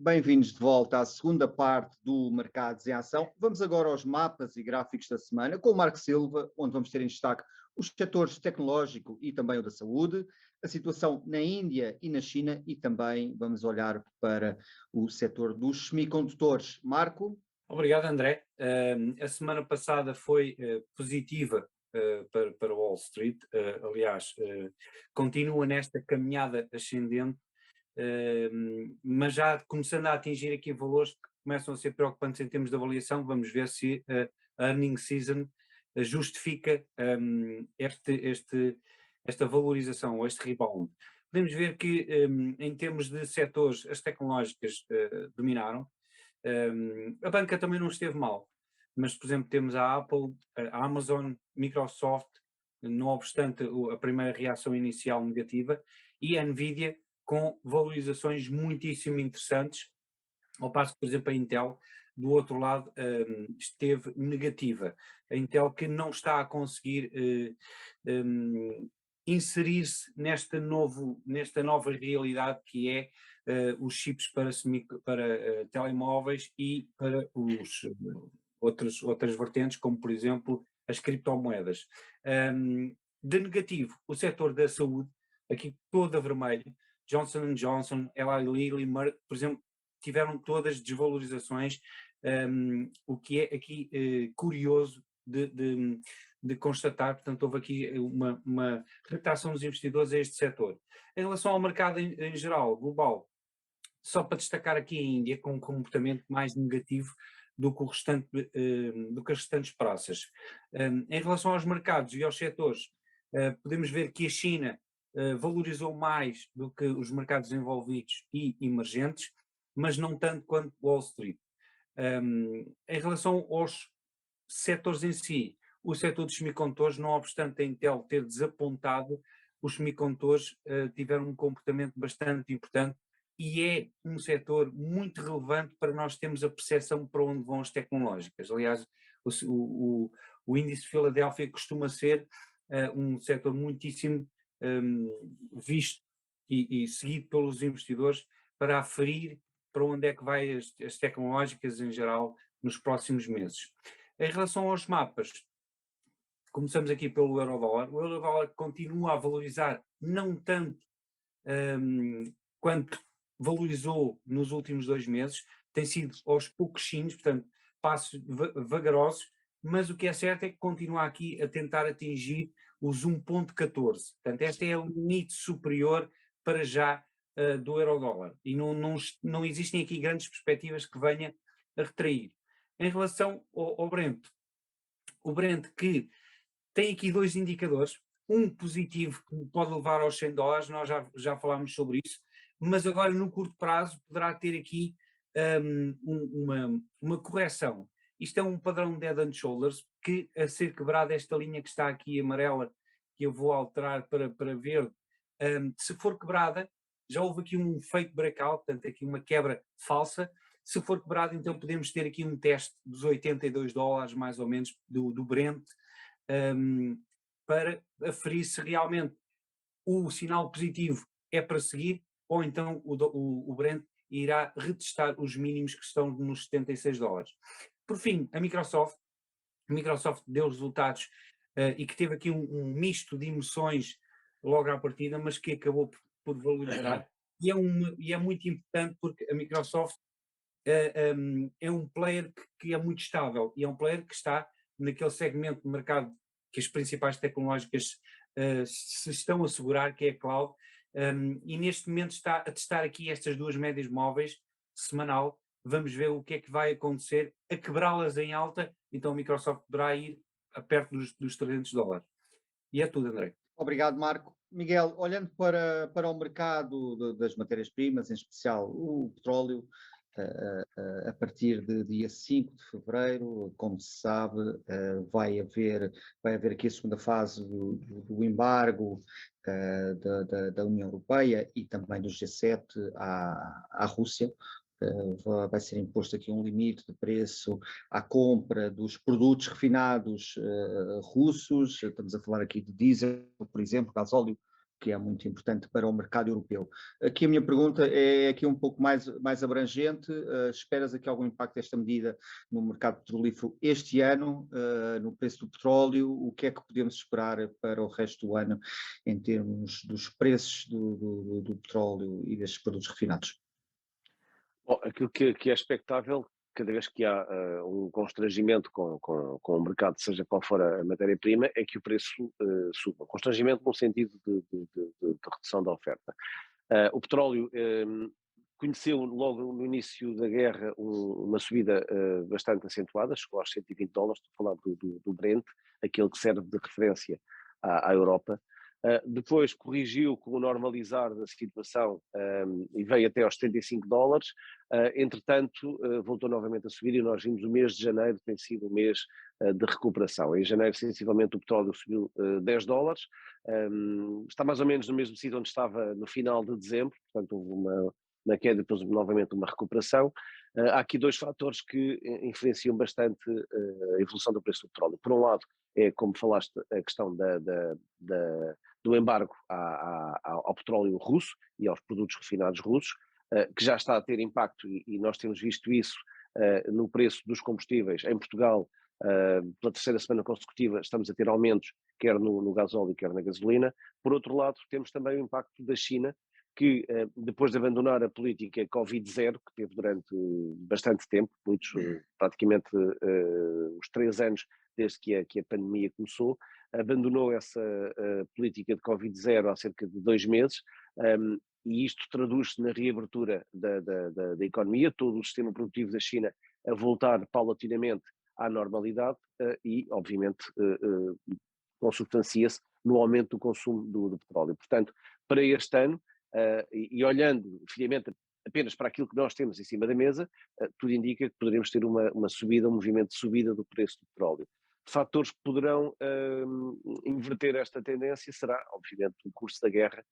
Bem-vindos de volta à segunda parte do Mercados em Ação. Vamos agora aos mapas e gráficos da semana com o Marco Silva, onde vamos ter em destaque os setores tecnológico e também o da saúde, a situação na Índia e na China e também vamos olhar para o setor dos semicondutores. Marco? Obrigado, André. A semana passada foi positiva para Wall Street. Aliás, continua nesta caminhada ascendente, mas já começando a atingir aqui valores que começam a ser preocupantes em termos de avaliação. Vamos ver se a earning season justifica esta valorização, ou este rebound. Podemos ver que, em termos de setores, as tecnológicas dominaram. A banca também não esteve mal, mas, por exemplo, temos a Apple, a Amazon, Microsoft, não obstante a primeira reação inicial negativa, e a Nvidia com valorizações muitíssimo interessantes, ao passo que, por exemplo, a Intel, do outro lado, esteve negativa. A Intel que não está a conseguir inserir-se nesta nova realidade que é os chips para telemóveis e para outras vertentes, como por exemplo as criptomoedas. De negativo, o setor da saúde, aqui toda vermelha, Johnson Johnson, Eli Lilly, Merck, por exemplo, tiveram todas desvalorizações, o que é aqui curioso de constatar. Portanto, houve aqui uma retração dos investidores a este setor. Em relação ao mercado em geral, global, só para destacar aqui a Índia com um comportamento mais negativo do que do que as restantes praças. Em relação aos mercados e aos setores, podemos ver que a China valorizou mais do que os mercados desenvolvidos e emergentes, mas não tanto quanto Wall Street. Em relação aos setores em si, o setor dos semicondutores, não obstante a Intel ter desapontado, os semicondutores tiveram um comportamento bastante importante e é um setor muito relevante para nós termos a percepção para onde vão as tecnológicas. Aliás, o índice de Filadélfia costuma ser um setor muitíssimo visto e seguido pelos investidores para aferir para onde é que vai as tecnológicas em geral nos próximos meses. Em relação aos mapas, começamos aqui pelo euro-dólar. O euro-dólar continua a valorizar não tanto quanto valorizou nos últimos 2 meses, tem sido aos pouquinhos, portanto, passos vagarosos, mas o que é certo é que continua aqui a tentar atingir os 1,14. Portanto, este é o limite superior para já do euro-dólar e não existem aqui grandes perspectivas que venha a retrair. Em relação ao Brent, o Brent que tem aqui 2 indicadores, um positivo que pode levar aos $100, nós já falámos sobre isso, mas agora no curto prazo poderá ter aqui uma correção. Isto é um padrão de Head and Shoulders que, a ser quebrada esta linha que está aqui amarela, que eu vou alterar para verde, se for quebrada, já houve aqui um fake breakout, portanto aqui uma quebra falsa. Se for quebrada, então podemos ter aqui um teste dos $82 mais ou menos do Brent, para aferir se realmente o sinal positivo é para seguir ou então o Brent irá retestar os mínimos que estão nos $76. Por fim, a Microsoft deu resultados e que teve aqui um misto de emoções logo à partida, mas que acabou por valorizar e é muito importante porque a Microsoft é um player que é muito estável e é um player que está naquele segmento de mercado que as principais tecnológicas se estão a segurar, que é a cloud, e neste momento está a testar aqui estas 2 médias móveis semanal. Vamos ver o que é que vai acontecer a quebrá-las em alta, então a Microsoft poderá ir a perto dos $300. E é tudo, André. Obrigado, Marco. Miguel, olhando para o mercado das matérias-primas, em especial o petróleo, a partir de dia 5 de fevereiro, como se sabe, vai haver aqui a segunda fase do embargo da União Europeia e também do G7 à Rússia. Vai ser imposto aqui um limite de preço à compra dos produtos refinados russos. Estamos a falar aqui de diesel, por exemplo, gasóleo que é muito importante para o mercado europeu. Aqui a minha pergunta é aqui um pouco mais abrangente. Esperas aqui algum impacto desta medida no mercado petrolífero este ano, no preço do petróleo? O que é que podemos esperar para o resto do ano em termos dos preços do petróleo e destes produtos refinados? Bom, aquilo que é expectável, cada vez que há um constrangimento com o mercado, seja qual for a matéria-prima, é que o preço suba. Constrangimento no sentido de redução da oferta. O petróleo conheceu logo no início da guerra uma subida bastante acentuada, chegou aos $120, estou a falar do Brent, aquele que serve de referência à Europa. Depois corrigiu com o normalizar da situação e veio até aos $75. Entretanto, voltou novamente a subir e nós vimos o mês de janeiro tem sido um mês de recuperação. Em janeiro, sensivelmente, o petróleo subiu $10. Está mais ou menos no mesmo sítio onde estava no final de dezembro, portanto houve uma queda e depois novamente uma recuperação. Há aqui dois fatores que influenciam bastante a evolução do preço do petróleo. Por um lado, é, como falaste, a questão do embargo ao petróleo russo e aos produtos refinados russos, que já está a ter impacto e nós temos visto isso no preço dos combustíveis em Portugal. Pela terceira semana consecutiva estamos a ter aumentos, quer no gasóleo, quer na gasolina. Por outro lado, temos também o impacto da China, que depois de abandonar a política Covid-0, que teve durante bastante tempo, praticamente os 3 anos desde que a pandemia começou, abandonou essa política de Covid-0 há cerca de 2 meses, e isto traduz-se na reabertura da economia, todo o sistema produtivo da China a voltar paulatinamente à normalidade e, obviamente, consubstancia-se no aumento do consumo do petróleo. Portanto, para este ano, e olhando friamente apenas para aquilo que nós temos em cima da mesa, tudo indica que poderemos ter uma subida, um movimento de subida do preço do petróleo. Fatores que poderão inverter esta tendência será, obviamente, o curso da guerra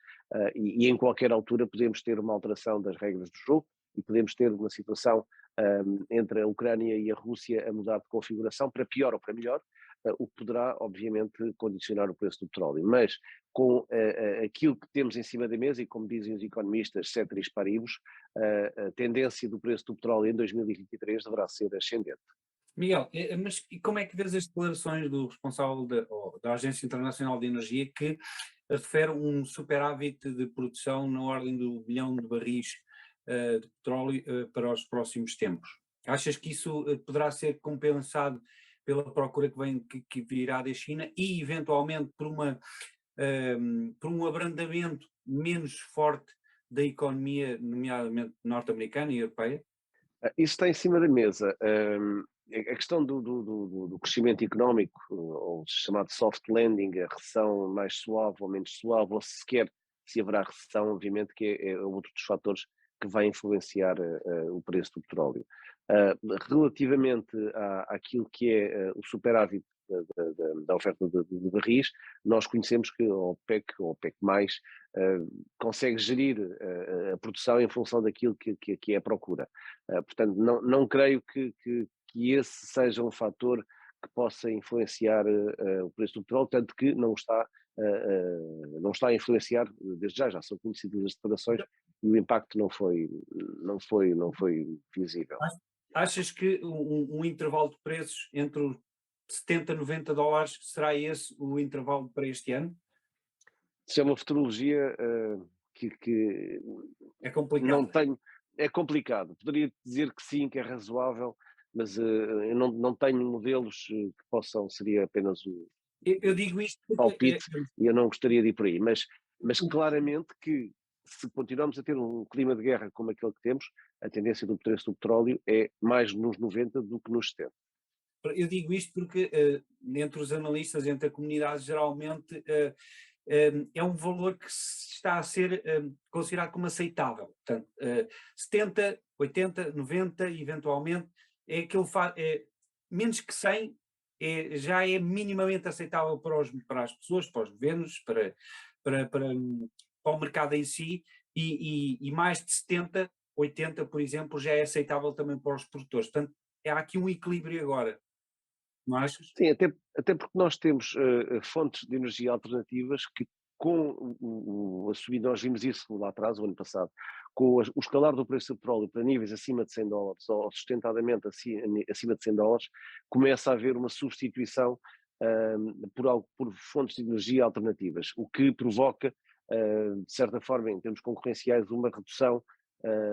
e em qualquer altura podemos ter uma alteração das regras do jogo e podemos ter uma situação entre a Ucrânia e a Rússia a mudar de configuração para pior ou para melhor, o que poderá, obviamente, condicionar o preço do petróleo. Mas com aquilo que temos em cima da mesa, e como dizem os economistas, ceteris paribus, a tendência do preço do petróleo em 2023 deverá ser ascendente. Miguel, mas e como é que vês as declarações do responsável da Agência Internacional de Energia que refere um superávit de produção na ordem do 1 bilhão de barris de petróleo para os próximos tempos? Achas que isso poderá ser compensado pela procura que virá da China e eventualmente por um abrandamento menos forte da economia, nomeadamente norte-americana e europeia? Isso está em cima da mesa. A questão do crescimento económico, ou chamado soft landing, a recessão mais suave ou menos suave, ou sequer se haverá recessão, obviamente que é outro dos fatores que vai influenciar o preço do petróleo. Relativamente àquilo que é o superávit da oferta de barris, nós conhecemos que a OPEC, ou OPEC+, consegue gerir a produção em função daquilo que é a procura. Portanto, não creio que esse seja um fator que possa influenciar o preço do petróleo, tanto que não está a influenciar, desde já são conhecidas as declarações e o impacto não foi visível. Achas que um intervalo de preços entre os 70 e 90 dólares será esse o intervalo para este ano? Isso é uma futurologia que É complicado. não tenho. É complicado. Poderia dizer que sim, que é razoável, mas eu não tenho modelos que possam, seria apenas Eu digo isto porque palpite e eu não gostaria de ir por aí. Mas claramente que se continuarmos a ter um clima de guerra como aquele que temos, a tendência do preço do petróleo é mais nos 90 do que nos 70. eu digo isto porque entre os analistas, entre a comunidade, geralmente é um valor que está a ser considerado como aceitável. Portanto, 70, 80, 90, eventualmente, é aquele menos que 100 já é minimamente aceitável para as pessoas, para os governos, para o mercado em si, e mais de 70, 80, por exemplo, já é aceitável também para os produtores. Portanto, há aqui um equilíbrio agora, não achas? Sim, até porque nós temos fontes de energia alternativas que com a subida, nós vimos isso lá atrás, o ano passado, com o escalar do preço do petróleo para níveis acima de $100 ou sustentadamente acima de $100, começa a haver uma substituição por fontes de energia alternativas, o que provoca, de certa forma, em termos concorrenciais, uma redução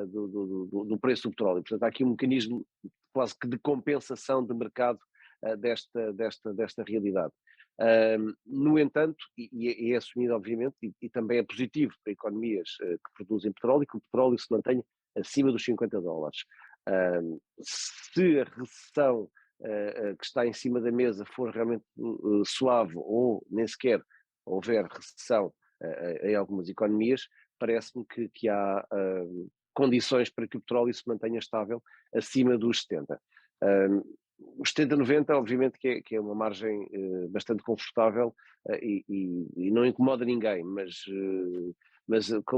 do preço do petróleo. Portanto, há aqui um mecanismo quase que de compensação de mercado desta realidade. No entanto, e é assumido obviamente, e também é positivo para economias que produzem petróleo, que o petróleo se mantenha acima dos $50. Se a recessão que está em cima da mesa for realmente suave ou nem sequer houver recessão em algumas economias, parece-me que há condições para que o petróleo se mantenha estável acima dos 70. Os 70-90, obviamente, que é uma margem bastante confortável e não incomoda ninguém, mas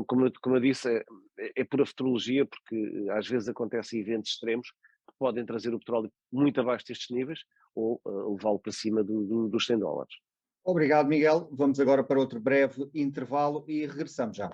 como eu disse, é pura futurologia, porque às vezes acontecem eventos extremos que podem trazer o petróleo muito abaixo destes níveis ou levá-lo para cima dos $100. Obrigado, Miguel. Vamos agora para outro breve intervalo e regressamos já.